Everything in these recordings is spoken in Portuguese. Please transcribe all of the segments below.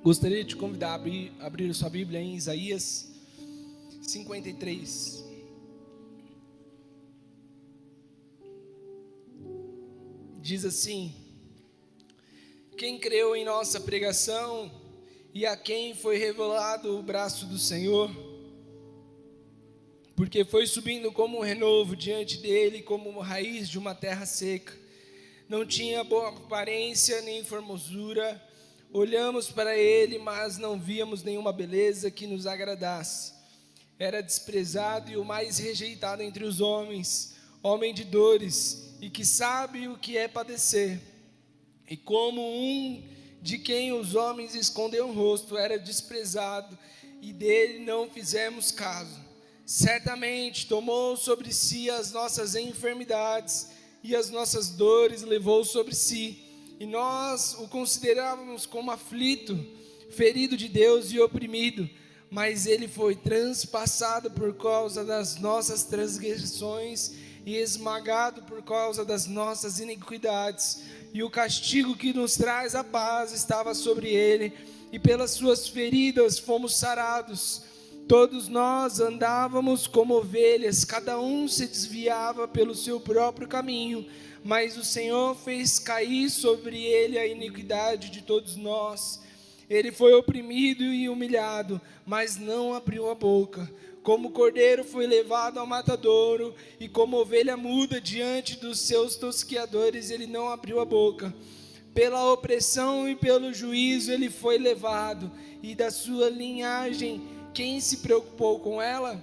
Gostaria de te convidar a abrir sua Bíblia em Isaías 53. Diz assim: quem creu em nossa pregação e a quem foi revelado o braço do Senhor, porque foi subindo como um renovo diante dele, como uma raiz de uma terra seca. Não tinha boa aparência nem formosura. Olhamos para ele, mas não víamos nenhuma beleza que nos agradasse. Era desprezado e o mais rejeitado entre os homens, homem de dores, e que sabe o que é padecer. E como um de quem os homens escondem o rosto, era desprezado, e dele não fizemos caso. Certamente tomou sobre si as nossas enfermidades, e as nossas dores levou sobre si. E nós o considerávamos como aflito, ferido de Deus e oprimido, mas ele foi transpassado por causa das nossas transgressões e esmagado por causa das nossas iniquidades. E o castigo que nos traz a paz estava sobre ele, e pelas suas feridas fomos sarados. Todos nós andávamos como ovelhas, cada um se desviava pelo seu próprio caminho, mas o Senhor fez cair sobre ele a iniquidade de todos nós. Ele foi oprimido e humilhado, mas não abriu a boca. Como cordeiro foi levado ao matadouro, e como ovelha muda diante dos seus tosqueadores, ele não abriu a boca. Pela opressão e pelo juízo ele foi levado, e da sua linhagem quem se preocupou com ela?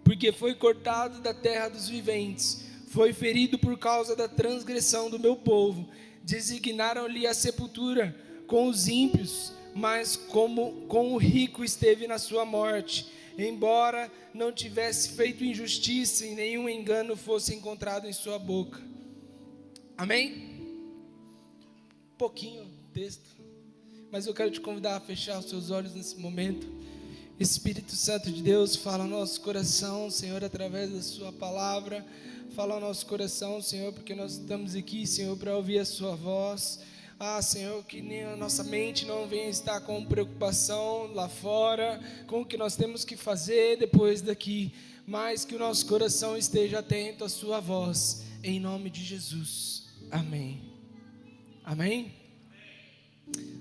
Porque foi cortado da terra dos viventes, foi ferido por causa da transgressão do meu povo. Designaram-lhe a sepultura com os ímpios, mas com o rico esteve na sua morte, embora não tivesse feito injustiça e nenhum engano fosse encontrado em sua boca. Amém? Pouquinho texto, mas eu quero te convidar a fechar os seus olhos nesse momento. Espírito Santo de Deus, fala ao nosso coração, Senhor, através da sua palavra. Fala ao nosso coração, Senhor, porque nós estamos aqui, Senhor, para ouvir a sua voz. Senhor, que nem a nossa mente não venha estar com preocupação lá fora, com o que nós temos que fazer depois daqui, mas que o nosso coração esteja atento à sua voz, em nome de Jesus. Amém. Amém?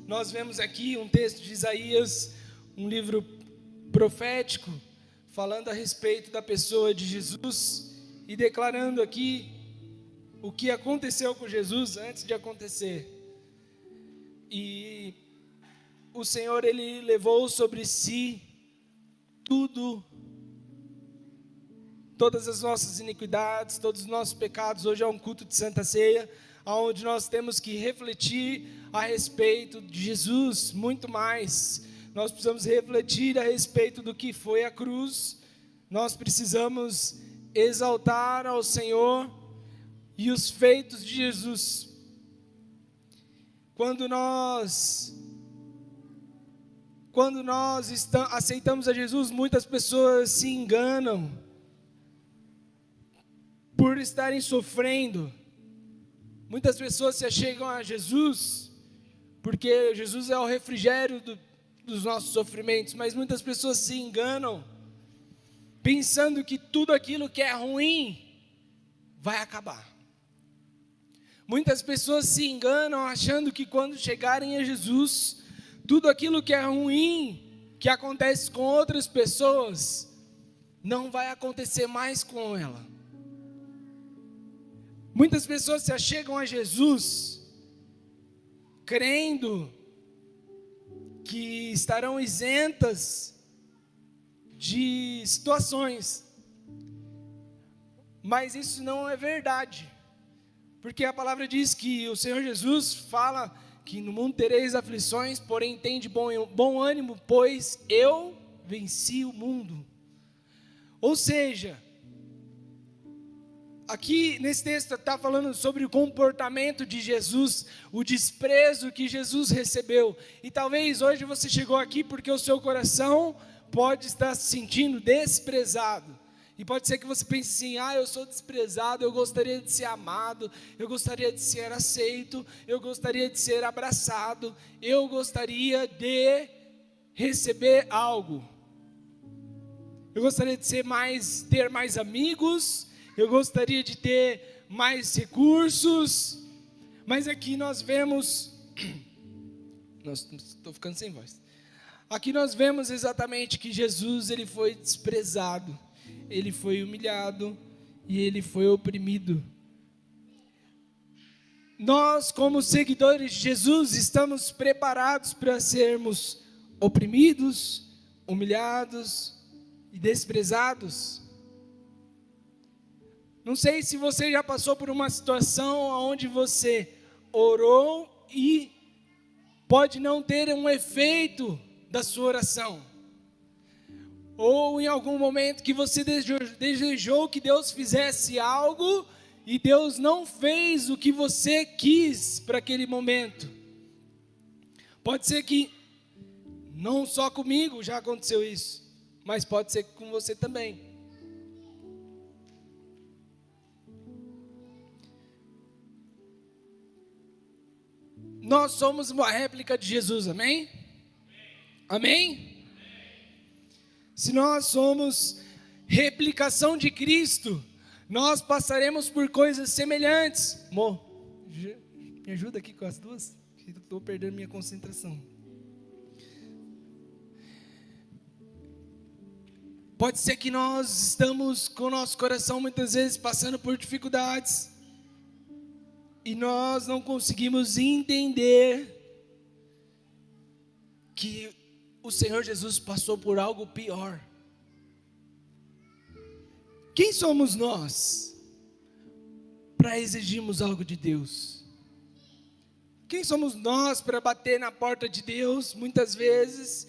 Nós vemos aqui um texto de Isaías, um livro profético, falando a respeito da pessoa de Jesus e declarando aqui o que aconteceu com Jesus antes de acontecer. E o Senhor, ele levou sobre si todas as nossas iniquidades, todos os nossos pecados. Hoje é um culto de Santa Ceia, onde nós temos que refletir a respeito de Jesus, muito mais. Nós precisamos refletir a respeito do que foi a cruz. Nós precisamos exaltar ao Senhor e os feitos de Jesus. Quando nós aceitamos a Jesus, muitas pessoas se enganam por estarem sofrendo. Muitas pessoas se achegam a Jesus porque Jesus é o refrigério dos nossos sofrimentos, mas muitas pessoas se enganam pensando que tudo aquilo que é ruim vai acabar. Muitas pessoas se enganam achando que quando chegarem a Jesus, tudo aquilo que é ruim, que acontece com outras pessoas, não vai acontecer mais com ela. Muitas pessoas se achegam a Jesus crendo que estarão isentas de situações, mas isso não é verdade, porque a palavra diz que o Senhor Jesus fala que no mundo tereis aflições, porém tende bom ânimo, pois eu venci o mundo. Ou seja, aqui nesse texto está falando sobre o comportamento de Jesus, o desprezo que Jesus recebeu. E talvez hoje você chegou aqui porque o seu coração pode estar se sentindo desprezado. E pode ser que você pense assim: eu sou desprezado, eu gostaria de ser amado, eu gostaria de ser aceito, eu gostaria de ser abraçado, eu gostaria de receber algo. Eu gostaria de ter mais amigos, eu gostaria de ter mais recursos. Mas aqui nós vemos, estou ficando sem voz. Aqui nós vemos exatamente que Jesus, ele foi desprezado, ele foi humilhado e ele foi oprimido. Nós, como seguidores de Jesus, estamos preparados para sermos oprimidos, humilhados e desprezados. Não sei se você já passou por uma situação onde você orou e pode não ter um efeito da sua oração. Ou em algum momento que você desejou que Deus fizesse algo e Deus não fez o que você quis para aquele momento. Pode ser que não só comigo já aconteceu isso, mas pode ser que com você também. Nós somos uma réplica de Jesus, amém? Amém? Se nós somos replicação de Cristo, nós passaremos por coisas semelhantes. Mo, me ajuda aqui com as duas, que eu estou perdendo minha concentração. Pode ser que nós estamos com o nosso coração muitas vezes passando por dificuldades e nós não conseguimos entender que o Senhor Jesus passou por algo pior. Quem somos nós para exigirmos algo de Deus? Quem somos nós para bater na porta de Deus muitas vezes?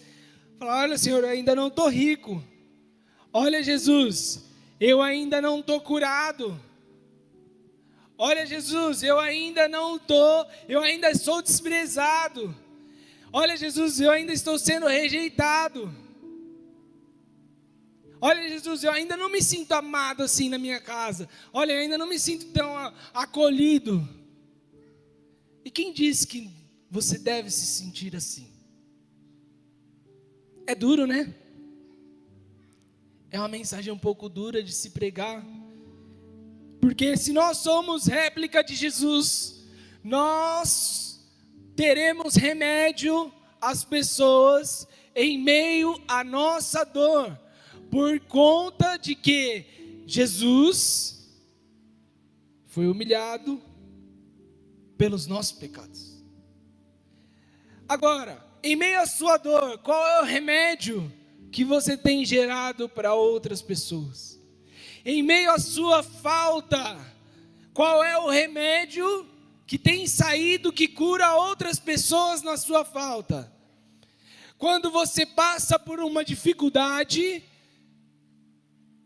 Falar: olha, Senhor, eu ainda não estou rico. Olha, Jesus, eu ainda não estou curado. Olha, Jesus, eu ainda sou desprezado. Olha, Jesus, eu ainda estou sendo rejeitado. Olha, Jesus, eu ainda não me sinto amado assim na minha casa. Olha, eu ainda não me sinto tão acolhido. E quem disse que você deve se sentir assim? É duro, né? É uma mensagem um pouco dura de se pregar. Porque se nós somos réplica de Jesus, nós teremos remédio às pessoas em meio à nossa dor, por conta de que Jesus foi humilhado pelos nossos pecados. Agora, em meio à sua dor, qual é o remédio que você tem gerado para outras pessoas? Em meio à sua falta, qual é o remédio que tem saído, que cura outras pessoas na sua falta? Quando você passa por uma dificuldade,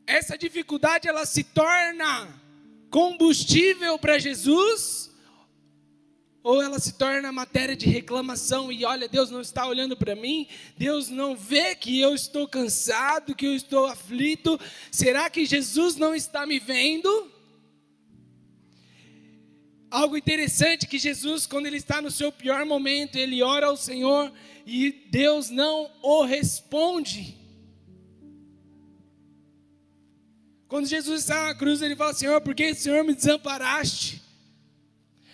essa dificuldade ela se torna combustível para Jesus, ou ela se torna matéria de reclamação e olha, Deus não está olhando para mim, Deus não vê que eu estou cansado, que eu estou aflito, será que Jesus não está me vendo? Algo interessante que Jesus, quando ele está no seu pior momento, ele ora ao Senhor e Deus não o responde. Quando Jesus está na cruz, ele fala: Senhor, por que o Senhor me desamparaste?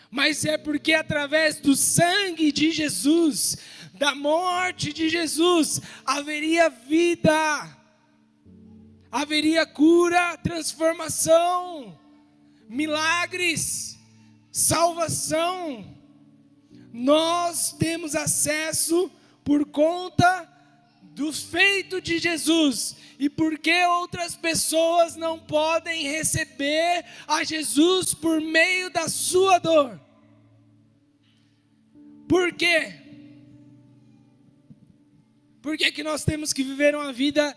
Mas é porque através do sangue de Jesus, da morte de Jesus, haveria vida, haveria cura, transformação, milagres, salvação. Nós temos acesso por conta do feito de Jesus. E por que outras pessoas não podem receber a Jesus por meio da sua dor? Por quê? Por que nós temos que viver uma vida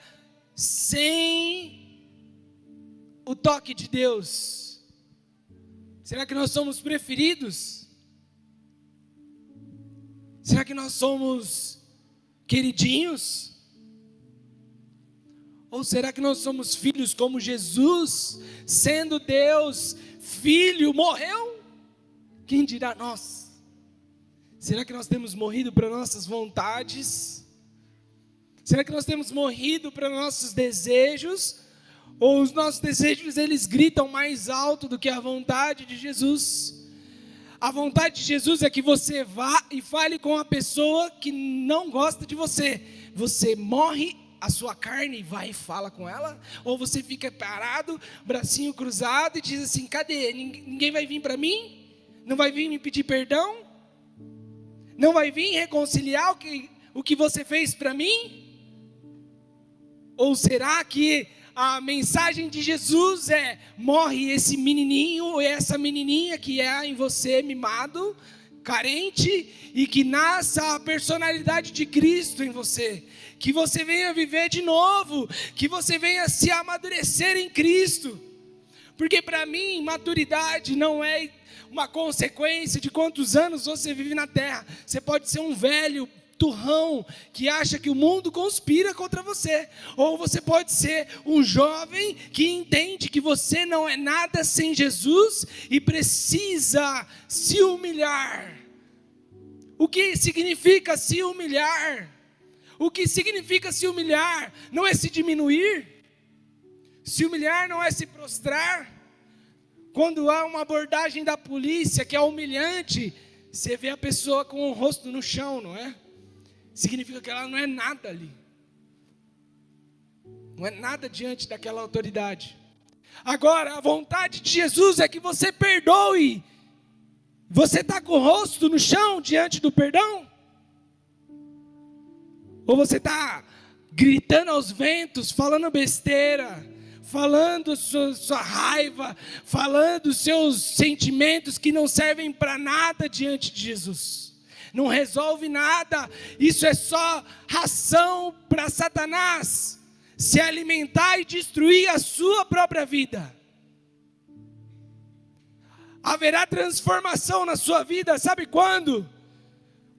sem o toque de Deus? Será que nós somos preferidos? Será que nós somos queridinhos? Ou será que nós somos filhos como Jesus, sendo Deus, filho, morreu? Quem dirá nós? Será que nós temos morrido para nossas vontades? Será que nós temos morrido para nossos desejos? Ou os nossos desejos, eles gritam mais alto do que a vontade de Jesus? A vontade de Jesus é que você vá e fale com a pessoa que não gosta de você. Você morre a sua carne e vai e fala com ela? Ou você fica parado, bracinho cruzado e diz assim, cadê? Ninguém vai vir para mim? Não vai vir me pedir perdão? Não vai vir reconciliar o que você fez para mim? Ou será que a mensagem de Jesus é, morre esse menininho ou essa menininha que é em você mimado, carente, e que nasça a personalidade de Cristo em você, que você venha viver de novo, que você venha se amadurecer em Cristo, porque para mim, maturidade não é uma consequência de quantos anos você vive na terra. Você pode ser um velho turrão que acha que o mundo conspira contra você, ou você pode ser um jovem que entende que você não é nada sem Jesus e precisa se humilhar. O que significa se humilhar? O que significa se humilhar? Não é se diminuir, se humilhar não é se prostrar. Quando há uma abordagem da polícia que é humilhante, você vê a pessoa com o rosto no chão, não é? Significa que ela não é nada ali. Não é nada diante daquela autoridade. Agora, a vontade de Jesus é que você perdoe. Você está com o rosto no chão diante do perdão? Ou você está gritando aos ventos, falando besteira, falando sua raiva, falando seus sentimentos que não servem para nada diante de Jesus? Não resolve nada, isso é só ração para Satanás se alimentar e destruir a sua própria vida. Haverá transformação na sua vida, sabe quando?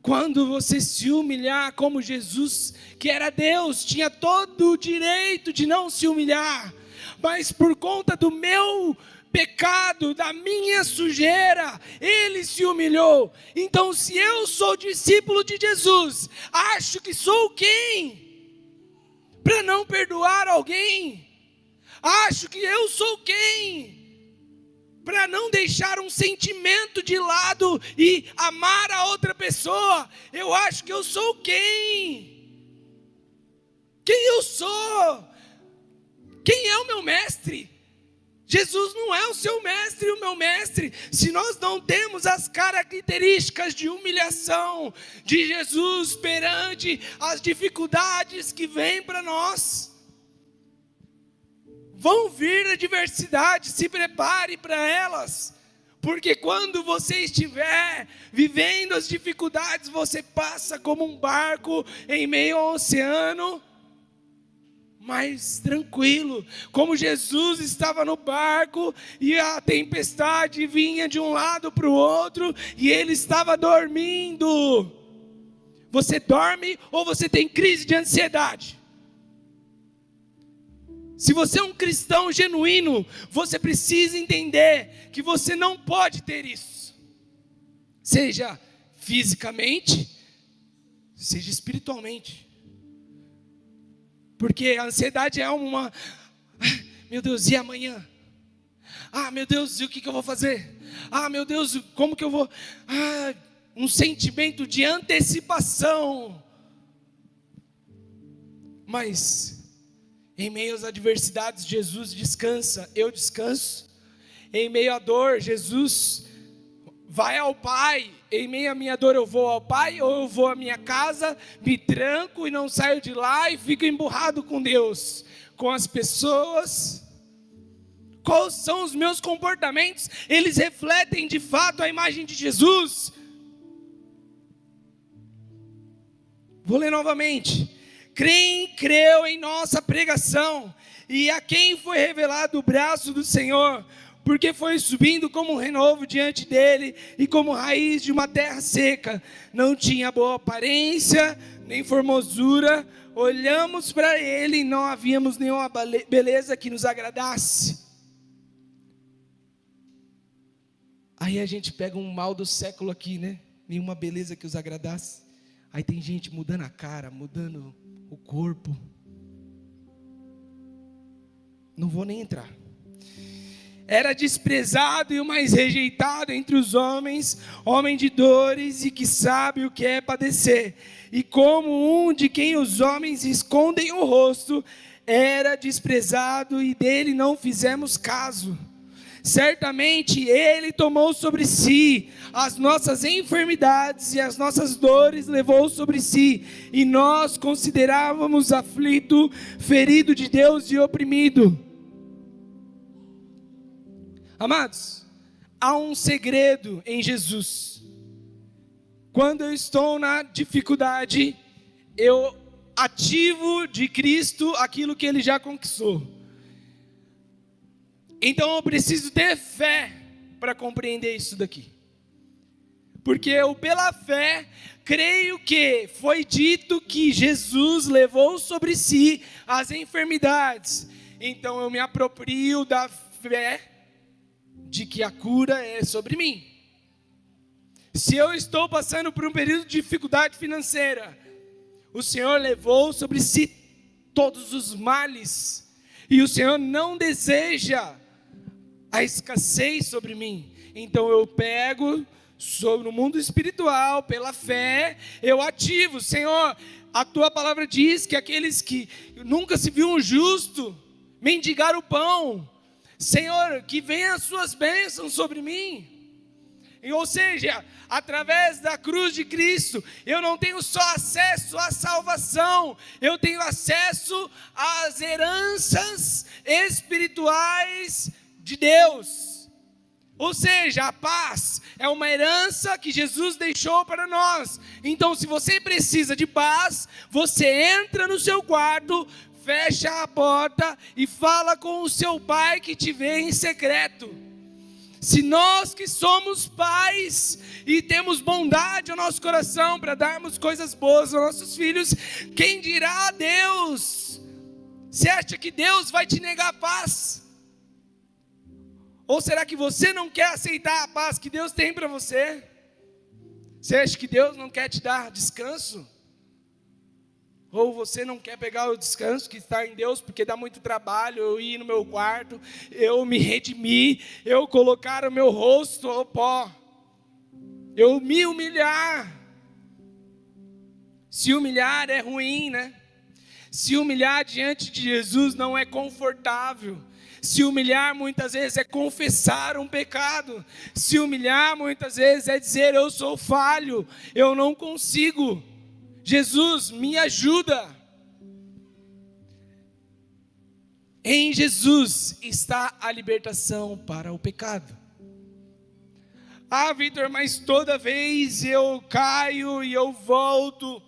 Quando você se humilhar como Jesus, que era Deus, tinha todo o direito de não se humilhar, mas por conta do meu pecado, da minha sujeira, Ele se humilhou. Então, se eu sou discípulo de Jesus, acho que sou quem? Para não perdoar alguém? Acho que eu sou quem? Para não deixar um sentimento de lado e amar a outra pessoa? Eu acho que eu sou quem? Quem eu sou? Quem é o meu mestre? Jesus não é o seu mestre e o meu mestre, se nós não temos as características de humilhação de Jesus perante as dificuldades que vêm para nós. Vão vir adversidades, se prepare para elas, porque quando você estiver vivendo as dificuldades, você passa como um barco em meio ao oceano, mais tranquilo, como Jesus estava no barco e a tempestade vinha de um lado para o outro e ele estava dormindo. Você dorme ou você tem crise de ansiedade? Se você é um cristão genuíno, você precisa entender que você não pode ter isso, seja fisicamente, seja espiritualmente. Porque a ansiedade é uma, meu Deus, e amanhã? Ah, meu Deus, e o que eu vou fazer? Ah, meu Deus, como que eu vou? Ah, um sentimento de antecipação. Mas, em meio às adversidades, Jesus descansa, eu descanso. Em meio à dor, Jesus vai ao Pai. Em meio à minha dor eu vou ao Pai, ou eu vou à minha casa, me tranco e não saio de lá e fico emburrado com Deus, com as pessoas. Quais são os meus comportamentos? Eles refletem de fato a imagem de Jesus? Vou ler novamente. Quem creu em nossa pregação, e a quem foi revelado o braço do Senhor, porque foi subindo como um renovo diante dele, e como raiz de uma terra seca, não tinha boa aparência, nem formosura, olhamos para ele e não havíamos nenhuma beleza que nos agradasse. Aí a gente pega um mal do século aqui, né? Nenhuma beleza que os agradasse. Aí tem gente mudando a cara, mudando o corpo. Não vou nem entrar. Era desprezado e o mais rejeitado entre os homens, homem de dores e que sabe o que é padecer. E como um de quem os homens escondem o rosto, era desprezado e dele não fizemos caso. Certamente ele tomou sobre si as nossas enfermidades e as nossas dores levou sobre si. E nós considerávamos aflito, ferido de Deus e oprimido. Amados, há um segredo em Jesus. Quando eu estou na dificuldade, eu ativo de Cristo aquilo que Ele já conquistou. Então eu preciso ter fé para compreender isso daqui. Porque eu, pela fé, creio que foi dito que Jesus levou sobre si as enfermidades. Então eu me aproprio da fé de que a cura é sobre mim. Se eu estou passando por um período de dificuldade financeira, o Senhor levou sobre si todos os males, e o Senhor não deseja a escassez sobre mim. Então eu pego sobre o mundo espiritual, pela fé, eu ativo. Senhor, a tua palavra diz que aqueles que nunca se viu um justo mendigar o pão, Senhor, que venham as suas bênçãos sobre mim. Ou seja, através da cruz de Cristo, eu não tenho só acesso à salvação, eu tenho acesso às heranças espirituais de Deus. Ou seja, a paz é uma herança que Jesus deixou para nós. Então, se você precisa de paz, você entra no seu quarto, fecha a porta e fala com o seu pai que te vê em secreto. Se nós que somos pais e temos bondade ao nosso coração para darmos coisas boas aos nossos filhos, quem dirá a Deus? Você acha que Deus vai te negar a paz? Ou será que você não quer aceitar a paz que Deus tem para você? Você acha que Deus não quer te dar descanso? Ou você não quer pegar o descanso que está em Deus, porque dá muito trabalho eu ir no meu quarto, eu me redimir, eu colocar o meu rosto ao pó, eu me humilhar. Se humilhar é ruim, né? Se humilhar diante de Jesus não é confortável. Se humilhar muitas vezes é confessar um pecado. Se humilhar muitas vezes é dizer: eu sou falho, eu não consigo. Jesus, me ajuda. Em Jesus está a libertação para o pecado. Ah, Vitor, mas toda vez eu caio e eu volto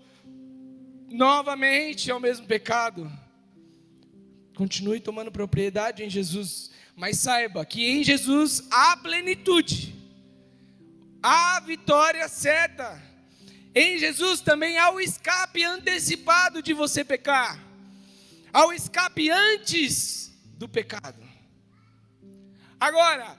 novamente ao mesmo pecado. Continue tomando propriedade em Jesus, mas saiba que em Jesus há plenitude, há vitória certa. Em Jesus também há o escape antecipado de você pecar, há o escape antes do pecado. Agora,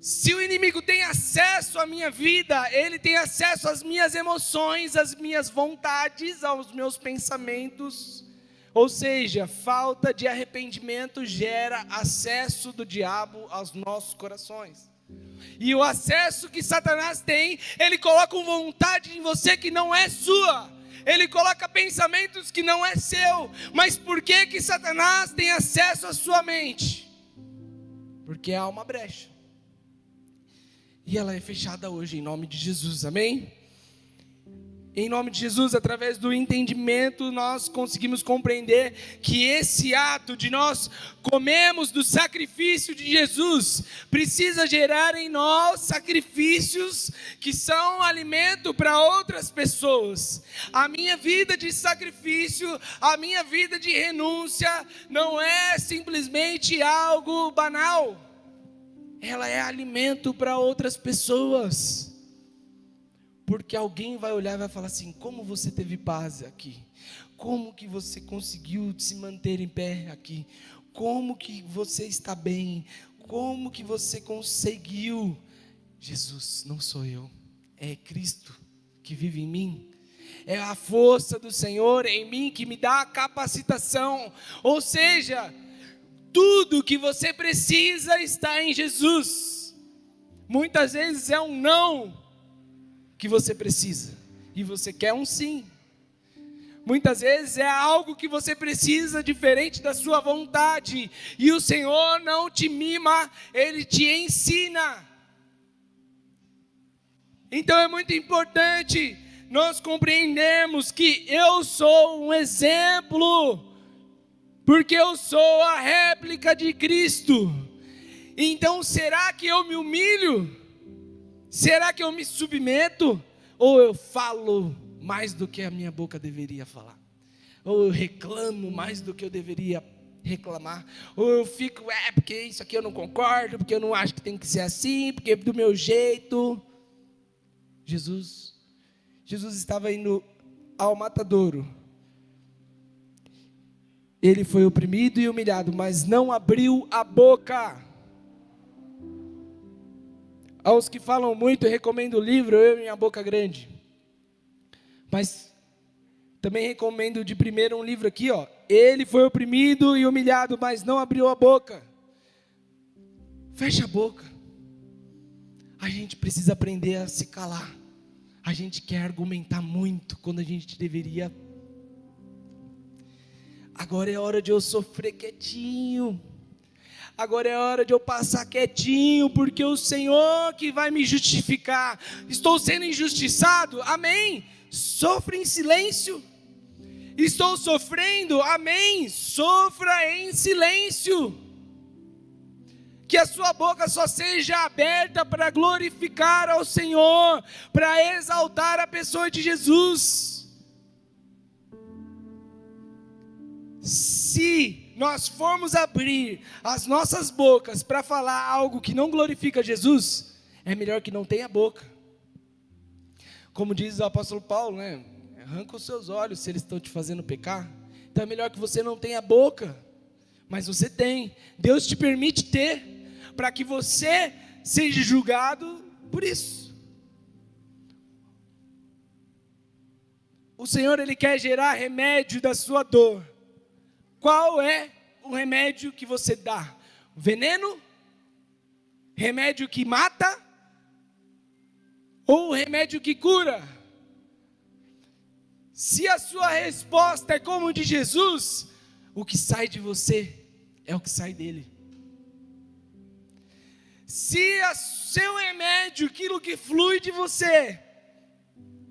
se o inimigo tem acesso à minha vida, ele tem acesso às minhas emoções, às minhas vontades, aos meus pensamentos. Ou seja, falta de arrependimento gera acesso do diabo aos nossos corações. E o acesso que Satanás tem, ele coloca uma vontade em você que não é sua. Ele coloca pensamentos que não é seu. Mas por que que Satanás tem acesso à sua mente? Porque há uma brecha. E ela é fechada hoje em nome de Jesus, amém? Em nome de Jesus, através do entendimento, nós conseguimos compreender que esse ato de nós comermos do sacrifício de Jesus precisa gerar em nós sacrifícios que são alimento para outras pessoas. A minha vida de sacrifício, a minha vida de renúncia não é simplesmente algo banal. Ela é alimento para outras pessoas. porque alguém vai olhar e vai falar assim: como você teve paz aqui? Como que você conseguiu se manter em pé aqui? Como que você está bem? Como que você conseguiu? Jesus, não sou eu, é Cristo que vive em mim. É a força do Senhor em mim que me dá a capacitação. Ou seja, tudo que você precisa está em Jesus. Muitas vezes é um não que você precisa, e você quer um sim. Muitas vezes é algo que você precisa diferente da sua vontade, e o Senhor não te mima, Ele te ensina. Então é muito importante nós compreendermos que eu sou um exemplo, porque eu sou a réplica de Cristo. Então será que eu me humilho? Será que eu me submeto? Ou eu falo mais do que a minha boca deveria falar? Ou eu reclamo mais do que eu deveria reclamar? Ou eu fico, porque isso aqui eu não concordo, porque eu não acho que tem que ser assim, porque do meu jeito. Jesus estava indo ao matadouro. Ele foi oprimido e humilhado, mas não abriu a boca. Aos que falam muito, eu recomendo o livro Eu e Minha Boca Grande. Mas também recomendo de primeiro um livro aqui, ó. Ele foi oprimido e humilhado, mas não abriu a boca. Fecha a boca. A gente precisa aprender a se calar. A gente quer argumentar muito quando a gente deveria. Agora é hora de eu sofrer quietinho. Agora é hora de eu passar quietinho, porque o Senhor que vai me justificar. Estou sendo injustiçado? Amém. Sofra em silêncio. Estou sofrendo? Amém. Sofra em silêncio. Que a sua boca só seja aberta para glorificar ao Senhor, para exaltar a pessoa de Jesus. Se nós formos abrir as nossas bocas para falar algo que não glorifica Jesus, é melhor que não tenha boca. Como diz o apóstolo Paulo, né? Arranca os seus olhos se eles estão te fazendo pecar. Então é melhor que você não tenha boca, mas você tem. Deus te permite ter, para que você seja julgado por isso. O Senhor, Ele quer gerar remédio da sua dor. Qual é o remédio que você dá? Veneno? Remédio que mata? Ou remédio que cura? Se a sua resposta é como de Jesus, o que sai de você é o que sai dele. Se o seu remédio, aquilo que flui de você,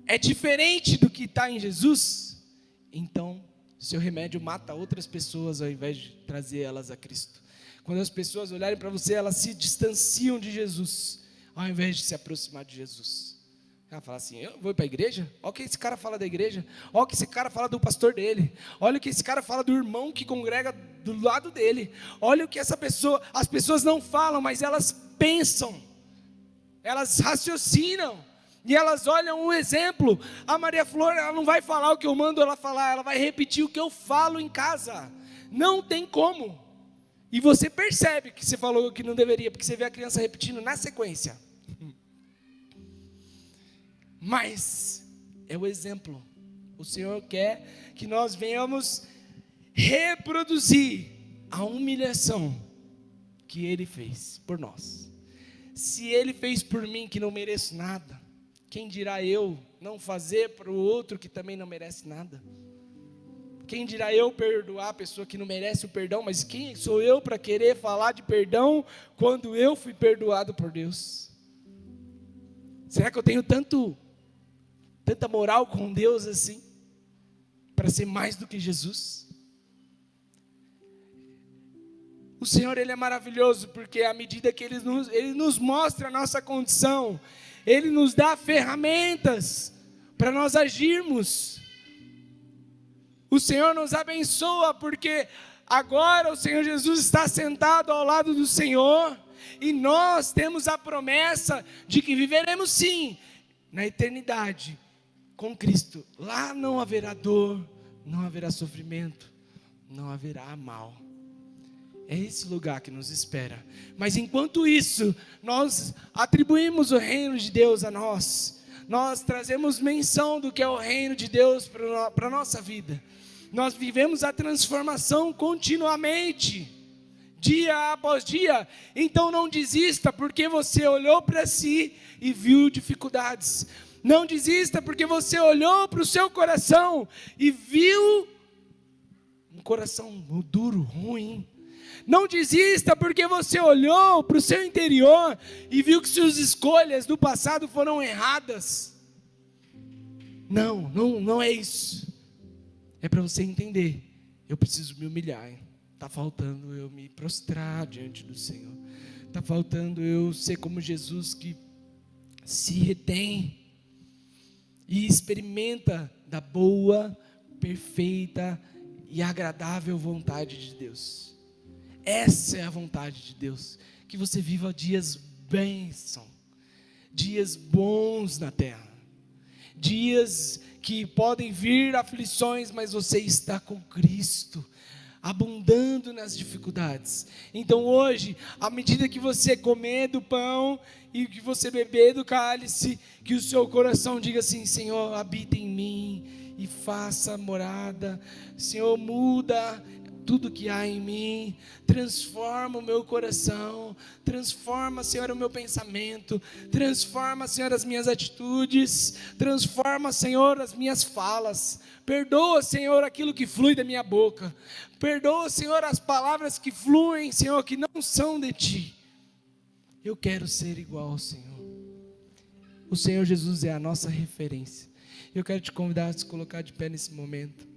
é diferente do que está em Jesus, então seu remédio mata outras pessoas ao invés de trazer elas a Cristo. Quando as pessoas olharem para você, elas se distanciam de Jesus, ao invés de se aproximar de Jesus. Ela fala assim: eu vou para a igreja? Olha o que esse cara fala da igreja. Olha o que esse cara fala do pastor dele. Olha o que esse cara fala do irmão que congrega do lado dele. Olha o que as pessoas não falam, mas elas pensam. Elas raciocinam. E elas olham um exemplo. A Maria Flor, ela não vai falar o que eu mando ela falar. Ela vai repetir o que eu falo em casa. Não tem como. E você percebe que você falou o que não deveria, porque você vê a criança repetindo na sequência. Mas é o exemplo. O Senhor quer que nós venhamos reproduzir a humilhação que Ele fez por nós. Se Ele fez por mim, que não mereço nada, quem dirá eu não fazer para o outro que também não merece nada? Quem dirá eu perdoar a pessoa que não merece o perdão? Mas quem sou eu para querer falar de perdão quando eu fui perdoado por Deus? Será que eu tenho tanta moral com Deus assim, para ser mais do que Jesus? O Senhor, Ele é maravilhoso, porque à medida que Ele nos mostra a nossa condição, Ele nos dá ferramentas para nós agirmos. O Senhor nos abençoa, porque agora o Senhor Jesus está sentado ao lado do Senhor, e nós temos a promessa de que viveremos sim na eternidade com Cristo. Lá não haverá dor, não haverá sofrimento, não haverá mal. É esse lugar que nos espera. Mas enquanto isso, nós atribuímos o reino de Deus a nós. Nós trazemos menção do que é o reino de Deus para a nossa vida. Nós vivemos a transformação continuamente, dia após dia. Então não desista porque você olhou para si e viu dificuldades. Não desista porque você olhou para o seu coração e viu um coração duro, ruim. Não desista porque você olhou para o seu interior e viu que suas escolhas do passado foram erradas. Não é isso. É para você entender, eu preciso me humilhar. Está faltando eu me prostrar diante do Senhor. Está faltando eu ser como Jesus, que se retém e experimenta da boa, perfeita e agradável vontade de Deus. Essa é a vontade de Deus, que você viva dias bênção, dias bons na terra, dias que podem vir aflições, mas você está com Cristo, abundando nas dificuldades. Então hoje, à medida que você comer do pão e que você beber do cálice, que o seu coração diga assim: Senhor, habita em mim e faça morada. Senhor, muda tudo que há em mim, transforma o meu coração, transforma, Senhor, o meu pensamento, transforma, Senhor, as minhas atitudes, transforma, Senhor, as minhas falas, perdoa, Senhor, aquilo que flui da minha boca, perdoa, Senhor, as palavras que fluem, Senhor, que não são de Ti. Eu quero ser igual ao Senhor. O Senhor Jesus é a nossa referência. Eu quero te convidar a se colocar de pé nesse momento.